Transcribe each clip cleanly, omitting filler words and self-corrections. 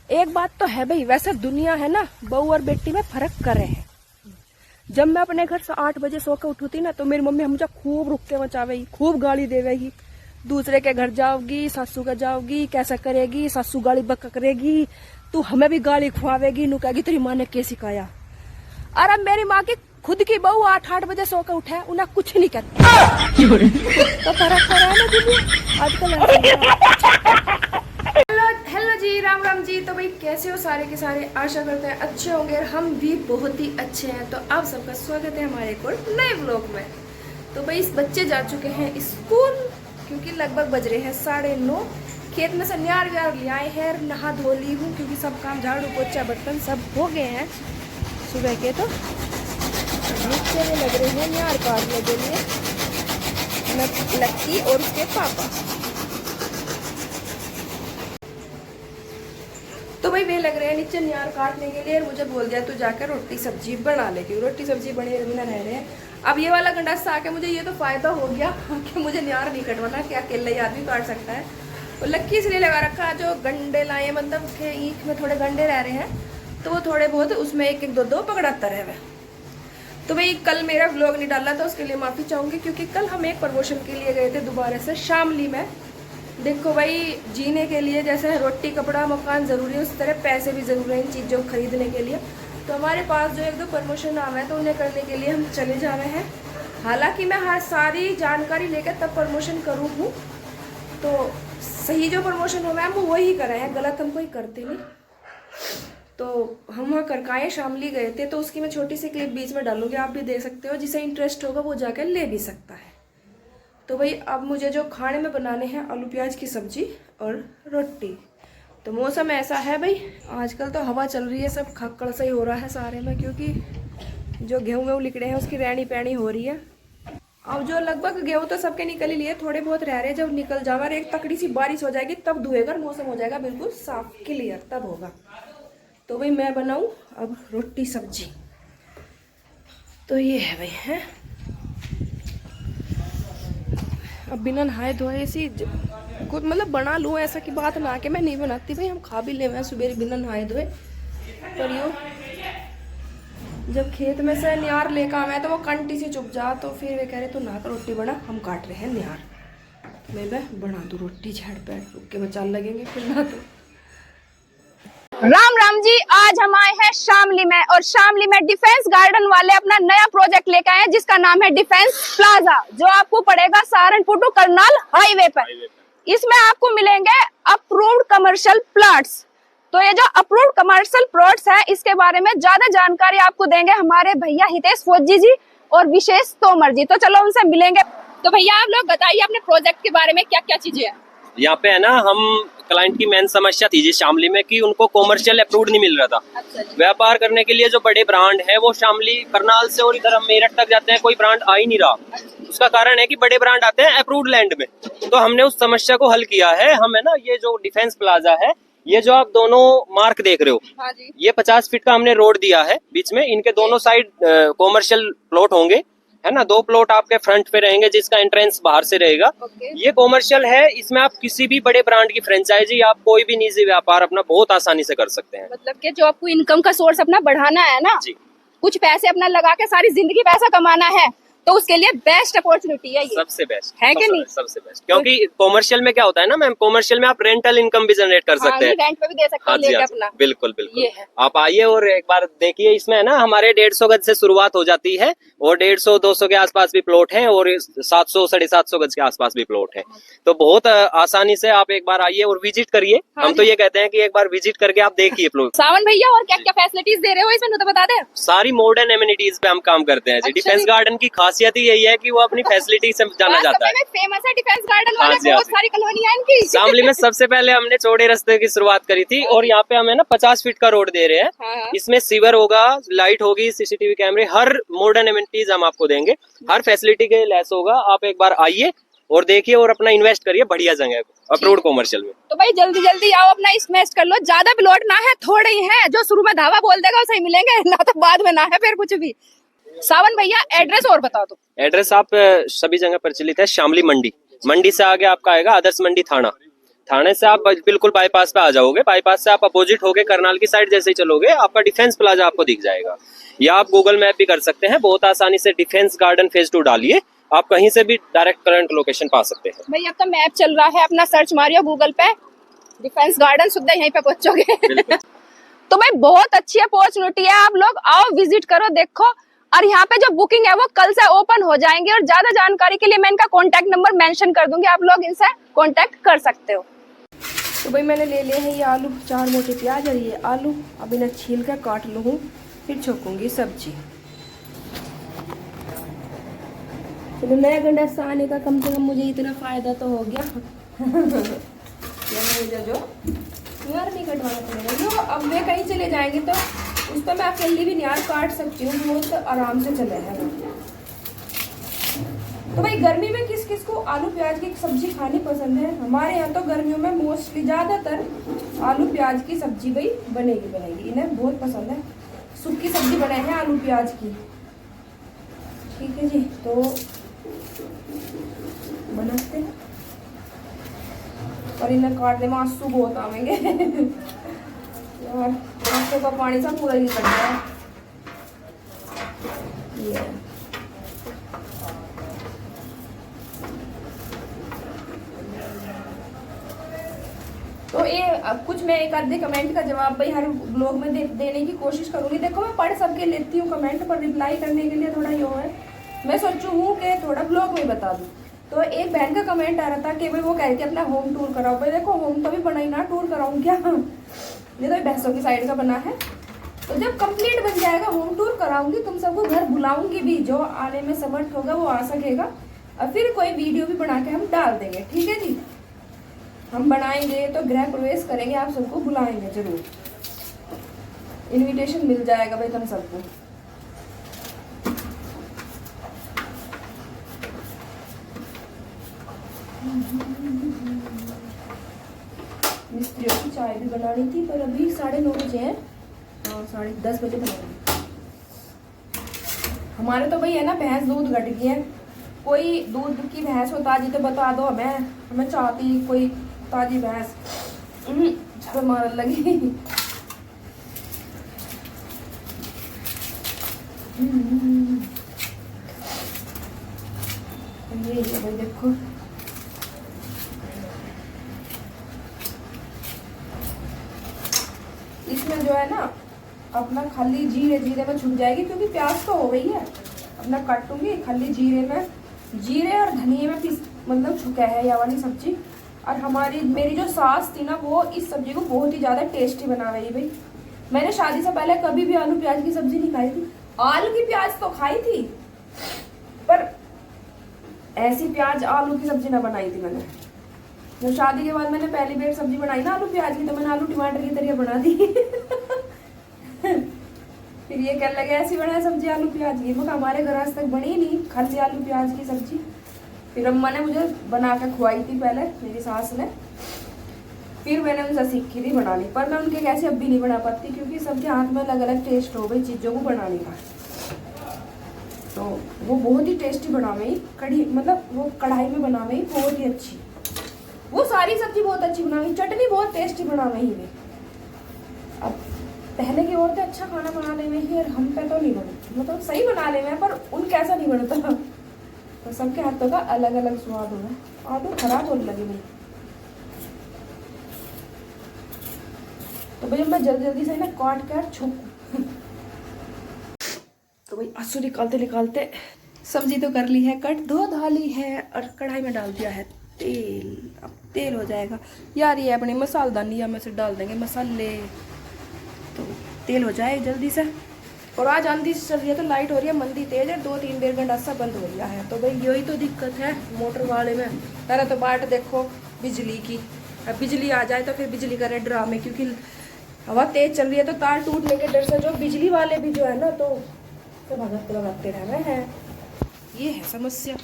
एक बात तो है भाई, वैसे दुनिया है ना बहू और बेटी में फर्क कर रहे हैं। जब मैं अपने घर से 8 बजे सो के उठती ना तो मेरी मम्मी मुझे खूब रुकते मचावेगी, खूब गाली देवेगी। दूसरे के घर जाओगी, सासू के जाओगी, कैसा करेगी, सासू गाली बक करेगी, तू हमें भी गाली खुआवेगी, नु कहेगी तेरी माँ ने क्या सिखाया। और अब मेरी माँ की खुद की बहू 8 बजे सो के उठे, उन्हें कुछ नहीं कहती। तो फर्क कर रहा है ना दुनिया आजकल। हेलो जी, राम राम जी। तो भाई कैसे हो सारे के सारे, आशा करते हैं अच्छे होंगे और हम भी बहुत ही अच्छे हैं। तो आप सबका स्वागत है हमारे एक और नए व्लॉग में। तो भाई इस बच्चे जा चुके हैं स्कूल, क्योंकि लगभग बज रहे हैं 9:30। खेत में से न्यार व्यार ले आए हैं, नहा धो ली हूँ क्योंकि सब काम झाड़ू पोछा बर्तन सब हो गए हैं सुबह के। तो नीचे में लग रहे हैं न्यार काटने के लिए लक्की और उसके पापा। तो भाई वे लग रहे हैं नीचे न्यार काटने के लिए, और मुझे बोल दिया तू जाकर रोटी सब्जी बना ले, क्योंकि रोटी सब्जी बने बिना रह रहे हैं। अब ये वाला गंडासा आके मुझे ये तो फायदा हो गया कि मुझे न्यार नहीं कटवाना, कि अकेला ही आदमी काट सकता है। और लक्की इसलिए लगा रखा, जो गंडे लाए मतलब के ईख में थोड़े गंडे रह रहे हैं तो वो थोड़े बहुत उसमें एक एक दो दो पकड़ाता रहे। तो भाई कल मेरा व्लॉग नहीं डाला था, उसके लिए माफ़ी चाहूँगी, क्योंकि कल हम एक प्रमोशन के लिए गए थे दोबारा से शामली में। देखो भाई, जीने के लिए जैसे रोटी कपड़ा मकान ज़रूरी है, उस तरह पैसे भी ज़रूरी हैं इन चीज़ों को खरीदने के लिए। तो हमारे पास जो एक दो प्रमोशन आ रहा है तो उन्हें करने के लिए हम चले जा रहे हैं। हालांकि मैं हर सारी जानकारी लेकर तब प्रमोशन करूँ हूँ, तो सही जो प्रमोशन हो मैम वो वही करे हैं, गलत हम कोई करते नहीं। तो हम वहाँ करकाएँ शामली गए थे, तो उसकी मैं छोटी सी क्लिप बीच में डालूंगी, आप भी देख सकते हो, जिसे इंटरेस्ट होगा वो जाकर ले भी सकता है। तो भाई अब मुझे जो खाने में बनाने हैं आलू प्याज की सब्जी और रोटी। तो मौसम ऐसा है भाई, आजकल तो हवा चल रही है, सब खक्कड़ से ही हो रहा है सारे में, क्योंकि जो गेहूँ वेहूँ लिकड़े हैं उसकी रैनी पैनी हो रही है। अब जो लगभग गेहूँ तो सबके निकल ही लिए, थोड़े बहुत रह रहे हैं। जब निकल जावा और एक तकड़ी सी बारिश हो जाएगी तब धुएगा, मौसम हो जाएगा बिल्कुल साफ क्लियर, तब होगा। तो भाई मैं बनाऊँ अब रोटी सब्जी। तो ये है भाई है, अब बिना नहाए धोए सी कुछ मतलब बना लूँ, ऐसा की बात ना कि मैं नहीं बनाती भाई, हम खा भी ले मैं सुबह बिना नहाए धोए। पर यो जब खेत में से न्यार लेकर आए तो वो कंटी से चुप जा, तो फिर वे कह रहे तो ना कर रोटी बना, हम काट रहे हैं न्यार। तो मैं बना दूँ रोटी, झड़ पैर रुक के बचाने लगेंगे फिर ना। तो राम राम जी, आज हम आए हैं शामली में, और शामली में डिफेंस गार्डन वाले अपना नया प्रोजेक्ट लेकर आए हैं जिसका नाम है डिफेंस प्लाजा, जो आपको पड़ेगा सहारनपुर टू करनाल हाईवे पर। इसमें आपको मिलेंगे अप्रूव्ड कमर्शियल प्लॉट्स। तो ये जो अप्रूव्ड कमर्शियल प्लॉट्स है, इसके बारे में ज्यादा जानकारी आपको देंगे हमारे भैया हितेश फौजी जी और विशेष तोमर जी। तो चलो उनसे मिलेंगे। तो भैया आप लोग बताइए अपने प्रोजेक्ट के बारे में, क्या क्या चीजें हैं यहाँ पे है ना। हम क्लाइंट की मेन समस्या थी जी शामली में कि उनको कॉमर्शियल अप्रूव्ड नहीं मिल रहा था। अच्छा। व्यापार करने के लिए जो बड़े ब्रांड है वो शामली करनाल से और इधर हम मेरठ तक जाते हैं, कोई ब्रांड आ ही नहीं रहा। उसका कारण है कि बड़े ब्रांड आते हैं अप्रूव्ड लैंड में। तो हमने उस समस्या को हल किया है। हम है ना, ये जो डिफेंस प्लाजा है, ये जो आप दोनों मार्क देख रहे हो, हाँ जी। ये 50 फीट का हमने रोड दिया है बीच में। इनके दोनों साइड कॉमर्शियल प्लॉट होंगे, है ना। 2 प्लॉट आपके फ्रंट पे रहेंगे जिसका एंट्रेंस बाहर से रहेगा। ये कॉमर्शियल है, इसमें आप किसी भी बड़े ब्रांड की फ्रेंचाइजी, आप कोई भी निजी व्यापार अपना बहुत आसानी से कर सकते हैं। मतलब कि जो आपको इनकम का सोर्स अपना बढ़ाना है ना जी, कुछ पैसे अपना लगा के सारी जिंदगी पैसा कमाना है, तो उसके लिए बेस्ट अपॉर्चुनिटी है ये। सबसे बेस्ट है कि नहीं? सबसे बेस्ट, क्योंकि कॉमर्शियल में क्या होता है ना मैम, कॉमर्शियल में आप रेंटल इनकम भी जनरेट कर सकते हैं। रेंट पे भी दे सकते हाँ हैं जी, लेके हाँ अपना। बिल्कुल बिल्कुल। ये है। आप आइए और एक बार देखिए। इसमें है ना हमारे 150 गज से शुरुआत हो जाती है, और 150-200 के आसपास भी प्लॉट हैं, और 700-750 गज के आसपास भी प्लॉट है। तो बहुत आसानी से आप एक बार आइए और विजिट करिए। हम तो ये कहते हैं कि एक बार विजिट करके आप देखिए प्लॉट। सावन भैया और क्या क्या फैसिलिटीज दे रहे हो इसमें, तो बता दे। सारी मॉडर्न एमिनिटीज पे हम काम करते हैं जी। अच्छा डिफेंस जी। गार्डन की खासियत ही यही है कि वो अपनी फैसिलिटी से जाना जाता है। फेमस है डिफेंस गार्डन हाँ वाले, जी, हाँ बहुत जी। सारी कॉलोनियां इनकी। शामली में सबसे पहले हमने चौड़े रास्ते की शुरुआत करी थी, और यहाँ पे हमें ना 50 फीट का रोड दे रहे हैं। हाँ। इसमें सीवर होगा, लाइट होगी, सीसीटीवी कैमरे, हर मॉडर्न एमिनिटीज हम आपको देंगे, हर फैसिलिटी के लेस होगा। आप एक बार आइए और देखिए और अपना इन्वेस्ट करिए बढ़िया जगह को, अप्रूव्ड कॉमर्शियल में। तो भाई जल्दी जल्दी आओ, अपना इन्वेस्ट कर लो। ज्यादा प्लॉट ना है, थोड़े ही है, जो शुरू में धावा बोल देगा उसे ही मिलेंगे, ना तो बाद में ना है फिर कुछ भी। सावन भैया एड्रेस और बता दो। एड्रेस आप सभी जगह प्रचलित है, शामली मंडी। मंडी से आगे आपका आएगा आदर्श मंडी थाना, थाने से आप बिल्कुल बाईपास पे आ जाओगे, बाईपास से आप अपोजिट होके करनाल की साइड जैसे ही चलोगे आपका डिफेंस प्लाजा आपको दिख जाएगा। या आप गूगल मैप भी कर सकते हैं, बहुत आसानी से डिफेंस गार्डन फेज 2 डालिए, आप कहीं से भी डायरेक्ट करंट लोकेशन पा सकते हैं। भाई अब तो मैप चल रहा है, अपना सर्च मारियो गूगल पे, डिफेंस गार्डन, सीधा यहीं पे पहुंचोगे। तो भाई बहुत अच्छी अपॉर्चुनिटी है, आप लोग आओ विजिट करो, देखो। और यहाँ पे जो बुकिंग है वो कल से ओपन हो जाएंगे, और ज्यादा जानकारी के लिए मैं इनका कॉन्टेक्ट नंबर मेंशन कर दूंगी, आप लोग इनसे कॉन्टेक्ट कर सकते हो। तो भाई मैंने ले लिए हैं ये आलू, 4 मोटे प्याज और ये आलू। अब इन्हें छील कर काट लूँ, फिर छोकूंगी सब्जी। चलो नया गंडासा आने का कम से कम मुझे इतना फायदा तो हो गया। मुझे जो यार नहीं कटवाना पड़ेगा जो, अब वे कहीं चले जाएंगे तो उस पर मैं अकेली भी यार काट सकती हूँ, बहुत आराम से चले है। तो भाई गर्मी में किस किस को आलू प्याज की सब्जी खानी पसंद है? हमारे यहाँ तो गर्मियों में मोस्टली ज़्यादातर आलू प्याज की सब्जी भाई बनेगी, इन्हें बहुत पसंद है। सूखी सब्जी बनाए हैं आलू प्याज की, ठीक है जी। तो बनाते हैं और इन्हें काटने में आंसू बहुत आवेंगे। यार आंसू का पानी सब पूरा निकल गया। ये तो ये अब कुछ मैं एक आधे कमेंट का जवाब भाई हर ब्लॉग में देने की कोशिश करूंगी। देखो मैं पढ़ सबके लेती हूँ कमेंट, पर रिप्लाई करने के लिए थोड़ा यो है, मैं सोचू हूँ कि थोड़ा ब्लॉग में बता दूँ। तो एक बहन का कमेंट आ रहा था कि भाई वो कह रही थी अपना होम टूर कराओ। भाई देखो होम तो भी बना ही ना, टूर कराऊँ क्या? ये तो भैंसों की साइड का बना है, तो जब कंप्लीट बन जाएगा होम टूर कराऊंगी, तुम सबको घर बुलाऊंगी भी, जो आने में समर्थ होगा वो आ सकेगा, और फिर कोई वीडियो भी बना के हम डाल देंगे, ठीक है जी। हम बनाएंगे तो गृह प्रवेश करेंगे, आप सबको बुलाएंगे जरूर, इनविटेशन मिल जाएगा भाई तुम सबको। मिस्त्रियों की चाय भी बनानी थी, पर अभी 9:30 बजे हैं, हाँ 10:30 बजे बनाऊंगी। हमारे तो भाई है ना भैंस दूध घट गई है, कोई दूध की भैंस हो ताजी तो बता दो हमें चाहती कोई ताजी भैंस। झल मारने लगी। ये भाई देखो इसमें जो है ना अपना खाली जीरे में छुप जाएगी, क्योंकि प्याज तो हो गई है। अपना काटूंगी खाली जीरे और धनिए में पीस, मतलब छुका है यह वाली सब्जी। और मेरी जो सास थी ना वो इस सब्जी को बहुत ही ज़्यादा टेस्टी बना रही भाई। मैंने शादी से पहले कभी भी आलू प्याज की सब्जी नहीं खाई थी। आलू की प्याज तो खाई थी, पर ऐसी प्याज आलू की सब्जी ना बनाई थी मैंने। जब शादी के बाद मैंने पहली बार सब्जी बनाई ना आलू प्याज की, तो मैंने आलू टमाटर की तरह बना दी। फिर ये कहने लगे ऐसी बनाए सब्जी आलू प्याज की। मगर हमारे घर आज तक बनी नहीं खाली आलू प्याज की सब्जी। फिर अम्मा ने मुझे बना कर खुआई थी पहले, मेरी सास ने, फिर मैंने उनसे सीखी थी बनानी। पर मैं उनके कैसे अब भी नहीं बना पाती, क्योंकि सबके हाथ में अलग अलग टेस्ट हो गई चीज़ों को बनाने का। तो वो बहुत ही टेस्टी बना गई कढ़ी, मतलब वो कढ़ाई में बना गई बहुत ही अच्छी। वो सारी सब्जी बहुत अच्छी बना गई, चटनी बहुत टेस्टी बना गई है। अब पहले की औरतें अच्छा खाना बनाने में ही, और हम पे तो नहीं बनती, मतलब सही बनाने में, पर उनके ऐसा नहीं बनता। तो सबके हाथों का अलग अलग स्वाद हो रहा है। आलू खराब होने लगे भाई। तो भाई मैं जल्दी से ना काट कर छोंकू। तो भाई आंसू निकालते सब्जी तो कर ली है कट, धो धाली है, और कढ़ाई में डाल दिया है तेल। अब तेल हो जाएगा यार, ये अपनी मसालदानिया में से डाल देंगे मसाले, तो तेल हो जाए जल्दी से। और आज आंधी चल रही है तो लाइट हो रही है मंदी तेज है, 2-3 देर गंडासा बंद हो गया है। तो भाई यही तो दिक्कत है मोटर वाले में। पहले तो बाट देखो बिजली की, अब बिजली आ जाए तो फिर बिजली करे ड्रामे, क्योंकि हवा तेज चल रही है तो तार टूटने के डर से जो बिजली वाले भी जो है ना तो भगाते रह रहे हैं, ये है समस्या।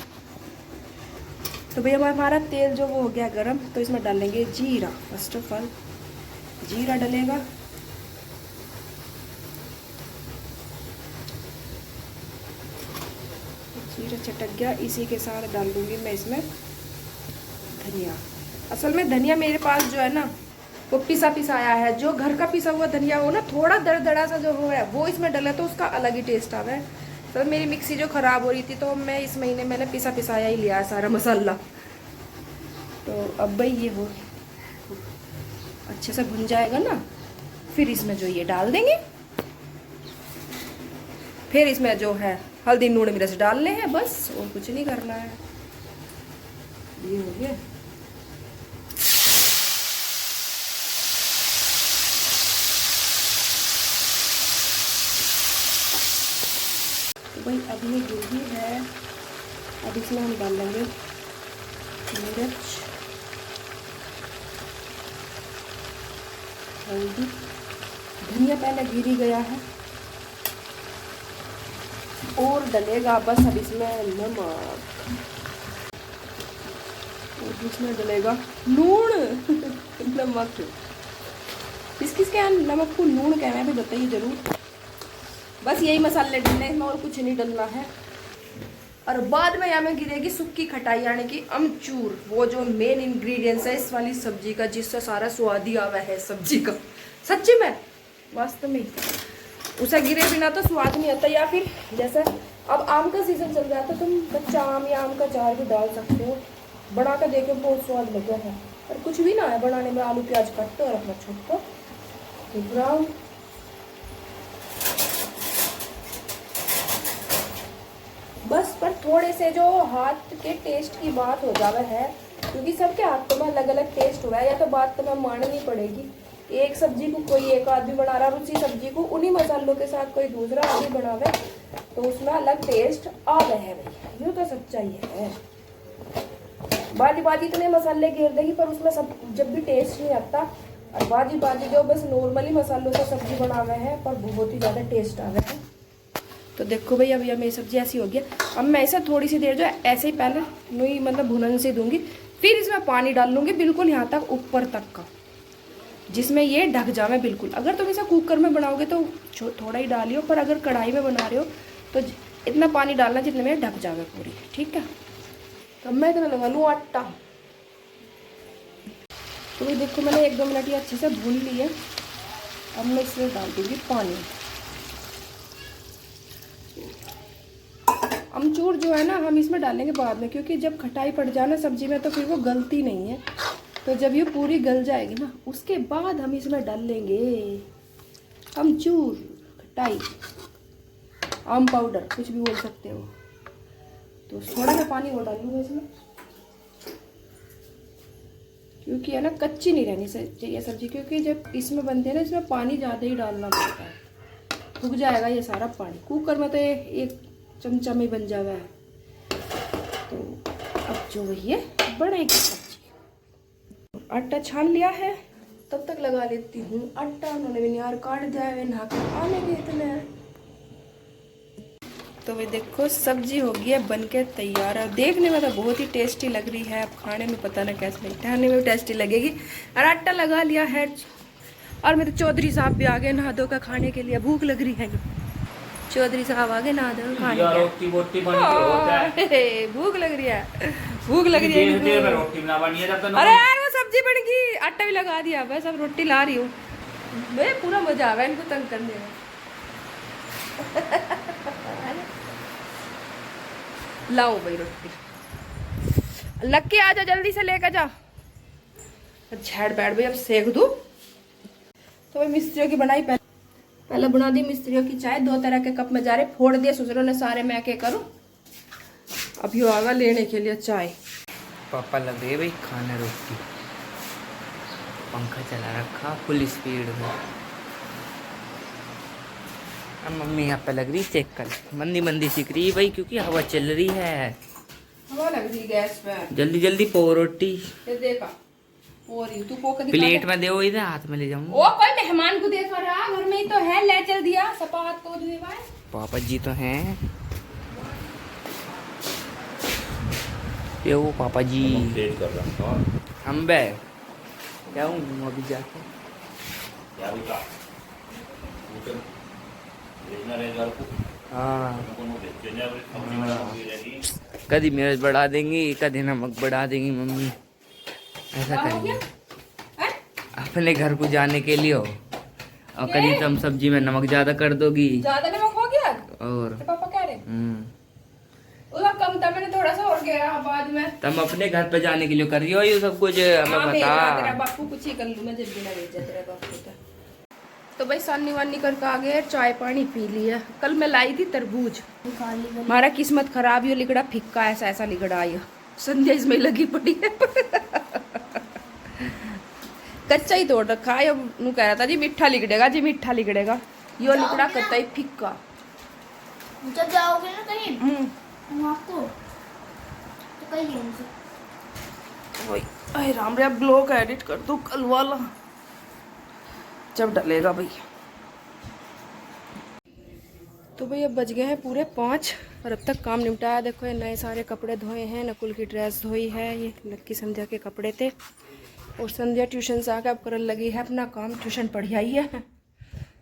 तो भैया हमारा तेल जो वो हो गया गरम, तो इसमें डालेंगे जीरा। फर्स्ट ऑफ ऑल जीरा डलेगा, जीरा चटक गया, इसी के साथ डाल दूंगी मैं इसमें धनिया। असल में धनिया मेरे पास जो है ना वो पिसा पिसाया है। जो घर का पिसा हुआ धनिया हो ना, थोड़ा दरदरा सा जो हो है वो इसमें डला तो उसका अलग ही टेस्ट आता है। तो मेरी मिक्सी जो ख़राब हो रही थी तो मैं इस महीने मैंने पिसा पिसाया ही लिया है सारा मसाला। तो अब भाई ये हो अच्छे से भुन जाएगा ना, फिर इसमें जो ये डाल देंगे। फिर इसमें जो है हल्दी नून मिर्च डालने हैं बस, और कुछ नहीं करना है। ये हो गया। तो भाई अब ये गोभी है, अब इसमें हम डाल लेंगे मिर्च, हल्दी, धनिया पहले गिर ही गया है, और डलेगा बस अब इसमें नमक, और इसमें डलेगा लूण। नमक किसके यहाँ नमक को लूण कहना है भी बताइए जरूर। बस यही मसाले डलने इसमें, और कुछ नहीं डलना है। और बाद में यहाँ में गिरेगी सूखी खटाई यानी कि अमचूर, वो जो मेन इंग्रेडिएंट्स है इस वाली सब्जी का, जिससे सारा स्वाद ही आवा है सब्जी का। सच्ची में वास्तव में उसे गिरे बिना तो स्वाद नहीं आता। या फिर जैसे अब आम का सीजन चल रहा है तो तुम कच्चा आम या आम का अचार भी डाल सकते हो, बना कर देखो बहुत स्वाद लगा है। और कुछ भी ना है बनाने में, आलू प्याज काटो और अपना छोटो ब्राउन। बस पर थोड़े से जो हाथ के टेस्ट की बात हो जावे है, क्योंकि सबके हाथों में अलग अलग टेस्ट हुआ है, या तो बात तो मैं माननी पड़ेगी। एक सब्जी को कोई एक आदमी बना रहा है, उसी सब्जी को उन्हीं मसालों के साथ कोई दूसरा आदमी बनावे तो उसमें अलग टेस्ट आ गए है भाई, यूँ तो सच्चाई है। बाजी बाजी इतने मसाले घेर देगी पर उसमें सब जब भी टेस्ट नहीं आता। और बाजी बाजी जो बस नॉर्मली मसालों से सब्जी बनावे हैं पर बहुत ही ज़्यादा टेस्ट आ गया है। तो देखो भाई अभी मेरी सब्जी ऐसी हो गया। अब मैं इसे थोड़ी सी देर जो है ऐसे ही पहले नहीं मतलब भुनन से दूंगी, फिर इसमें पानी डाल लूँगी बिल्कुल यहाँ तक ऊपर तक का, जिसमें ये ढक जावे बिल्कुल। अगर तुम इसे कुकर में बनाओगे तो थोड़ा ही डालियो, पर अगर कढ़ाई में बना रहे हो तो इतना पानी डालना जितने में ढक जावे पूरी, ठीक है। तो मैं इतना लगा लूँ आटा। तो ये देखो मैंने 1-2 मिनट ये अच्छे से भून लिए। अब मैं इसमें डाल दूँगी पानी। अमचूर जो है ना हम इसमें डालेंगे बाद में, क्योंकि जब खटाई पड़ जाए ना सब्जी में तो फिर वो गलती नहीं है। तो जब ये पूरी गल जाएगी ना उसके बाद हम इसमें डाल लेंगे अमचूर, खटाई, आम पाउडर, कुछ भी बोल सकते हो। तो थोड़ा सा पानी और डालूंगा इसमें, क्योंकि है ना कच्ची नहीं रहनी चाहिए सब्जी, क्योंकि जब इसमें बनते हैं ना इसमें पानी ज़्यादा ही डालना पड़ता है, सूख जाएगा ये सारा पानी। कुकर में तो एक चमचा में बन जावा है। तो अब जो वही है बनेगी सब्जी। आटा छान लिया है, तब तक लगा लेती हूँ आटा। उन्होंने भी यार काट दिया है, नहा कर आने के इतने। तो वे देखो सब्जी हो गई है बन के तैयार है। देखने में तो बहुत ही टेस्टी लग रही है, अब खाने में पता ना कैसे लगता है, खाने में भी टेस्टी लगेगी। और आटा लगा लिया है, और मेरे चौधरी साहब भी आ गए नहा धो कर खाने के लिए। भूख लग रही है, चौधरी साहब आ गए नहा धो खाने के लिए। भूख लग रही है, भूख लग रही है। अरे यार वो सब्जी बन गई, आटा भी लगा दिया, बस अब रोटी ला रही हूँ। मैं पूरा मजा आ रहा है इनको तंग करने में। लाओ भाई रोटी, लग के आ जा, जल्दी से लेकर जा। झेड़ बैठ भाई अब सेक दूँ। तो भाई मिस्त्रियों की बनाई पहले बना दी मिस्त्रियों की चाय। 2 तरह के कप में जा रहे, फोड़ दिए ससुरों ने सारे, मैं क्या करूँ। अभी वो आगा लेने के लिए चाय। पापा लग गए भाई खाने, रोटी, पंखा चला रखा फुल स्पीड में। अब मम्मी यहाँ पे लग रही चेक कर, मंदी मंदी सीख रही है भाई, क्योंकि हवा चल रही है। हवा लग रही गैस पे। जल्दी जल्दी पो रोटी। ये देखा पो रही तू, पो के प्लेट में दे, इधर हाथ में ले जाऊँ। ओ कोई मेहमान को देखा रहा, घर में ही तो है, ले चल दिया सपा हाथ को धुए भाई। पापा जी तो हैं, ये वो पापा जी हम बे क्या हूँ अभी जाके हाँ कभी मिर्च बढ़ा देंगी, कभी नमक बढ़ा देंगी मम्मी। ऐसा क्या हो गया? करिए, हैं? अपने घर को जाने के लिए हो और कहीं तुम सब्जी में नमक ज्यादा कर दोगी। ज्यादा नमक हो गया? और तो पापा कह रहे उसका कम था, मैंने थोड़ा सा और गया बाद में। तुम अपने घर पे जाने के लिए कर रही हो ये सब कुछ, हमें हाँ, भेज रहा तेरा बता। बापू, कुछ ही कर लूँ मैं जब बिना भेजा तेरा बापू का। तो भाई सानी वानी करके आ गए, चाय पानी पी लिया। कल मैं लाई थी तरबूज, हमारा किस्मत खराब ही लिगड़ा फिक्का, ऐसा ऐसा लिगड़ा आया। संध्या इसमें लगी पड़ी है कच्चा ही तोड़ रखा है। अब नू कह रहा था जी मीठा लिगड़ेगा, जी मीठा लिगड़ेगा, यो लिगड़ा कच्चा ही फिक्का। जब जाओगे ना कहीं वहाँ को तो कहीं वही अरे राम रे, अब ब्लॉग एडिट कर दो कल वाला जब डलेगा भाई। तो भाई अब बज गए हैं पूरे 5 और अब तक काम निपटाया। देखो ये नए सारे कपड़े धोए हैं, नकुल की ड्रेस धोई है, ये लक्की संध्या के कपड़े थे। और संध्या ट्यूशन से आकर अब करने लगी है अपना काम, ट्यूशन पढ़ी आई है।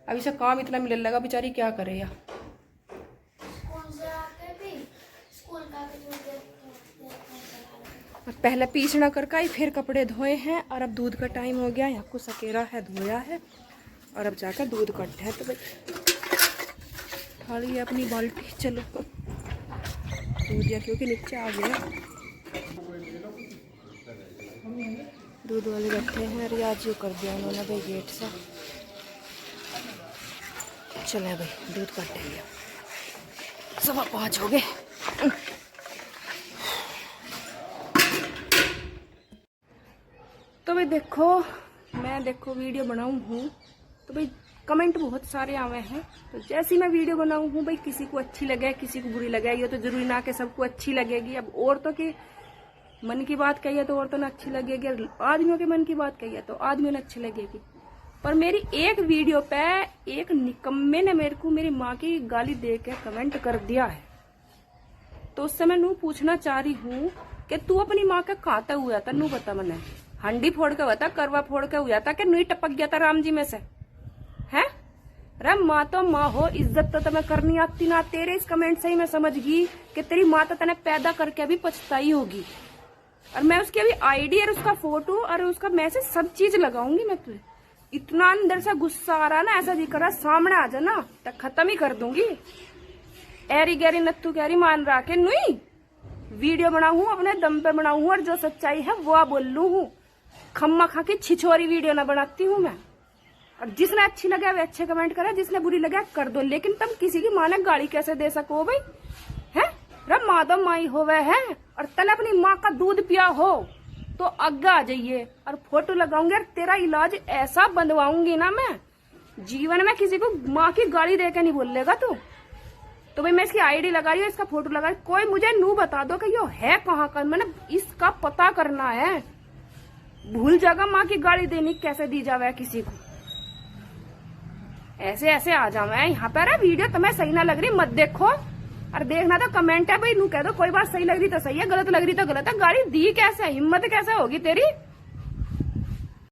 अभी से काम इतना मिलने लगा, बेचारी क्या करे यार। पहले पीछना करके आई, फिर कपड़े धोए हैं और अब दूध का टाइम हो गया। यहाँ को सकेरा है, धोया है और अब जाकर दूध कट्टे है। तो भाई ठाली है अपनी बाल्टी, चलो दूध या क्योंकि नीचे आ गया। दूध वाले बैठे हैं, अरे आज जो कर दिया उन्होंने भाई गेट से। चले भाई दूध कटेंगे, 5:15 हो गए। तो भाई देखो मैं वीडियो बनाऊँ हूँ तो भाई कमेंट बहुत सारे आए हैं। तो जैसी मैं वीडियो बनाऊँ हूँ भाई, किसी को अच्छी लगे किसी को बुरी लगे, ये तो जरूरी ना कि सबको अच्छी लगेगी। अब औरतों के मन की बात कही है तो औरतों ने अच्छी लगेगी, आदमियों के मन की बात कही है तो आदमियों ने अच्छी लगेगी। पर मेरी एक वीडियो पे एक निकम्मे ने मेरे को मेरी माँ की गाली दे के कमेंट कर दिया है। तो उससे मैं नू पूछना चाह रही हूँ कि तू अपनी माँ का खाता हुआ था, नू बता मैंने हंडी फोड़ के हुआ था, करवा फोड़ के हुआ था कि नू टपक गया था राम जी में से है? अरे माँ तो माँ हो, इज्जत तो तुम्हें करनी आती ना। तेरे इस कमेंट से ही मैं समझ गई कि तेरी माँ तो तने पैदा करके भी पछताई होगी। और मैं उसकी अभी आईडी और उसका फोटो और उसका मैसेज सब चीज लगाऊंगी मैं तुझे। इतना अंदर से गुस्सा आ रहा ना, ऐसा जी कर रहा सामने आ जाना तो खत्म ही कर दूंगी। एरी गैरी नत्थू गैरी मान रहा के नुई वीडियो बनाऊ अपने दम पे बनाऊ और जो सच्चाई है वो बोल लू हूँ। खम्मा खा के छिछोरी वीडियो ना बनाती हूँ मैं। और जिसने अच्छी लगे वे अच्छे कमेंट करे, जिसने बुरी लगे कर दो। लेकिन तुम किसी की माँ ने गाली कैसे दे सको भाई? है माँ तो माई होवे है और तने अपनी माँ का दूध पिया हो तो आगे आ जाइए और फोटो लगाऊंगी और तेरा इलाज ऐसा बंधवाऊंगी ना मैं, जीवन में किसी को माँ की गाली दे के नहीं बोलेगा तू। तो भाई मैं इसकी आईडी लगा रही हूँ, इसका फोटो लगा रही। कोई मुझे नू बता दो कि यो है कहाँ का, मैंने इसका पता करना है। भूल जाएगा माँ की गाली देनी कैसे दी जावे किसी को। ऐसे ऐसे आ जावे यहाँ पर। वीडियो तुम्हें सही ना लग रही मत देखो, और देखना तो कमेंट है भाई, नू कह दो कोई बात सही लग रही तो सही है, गलत लग रही तो गलत है। गाली दी कैसे, हिम्मत कैसे होगी तेरी?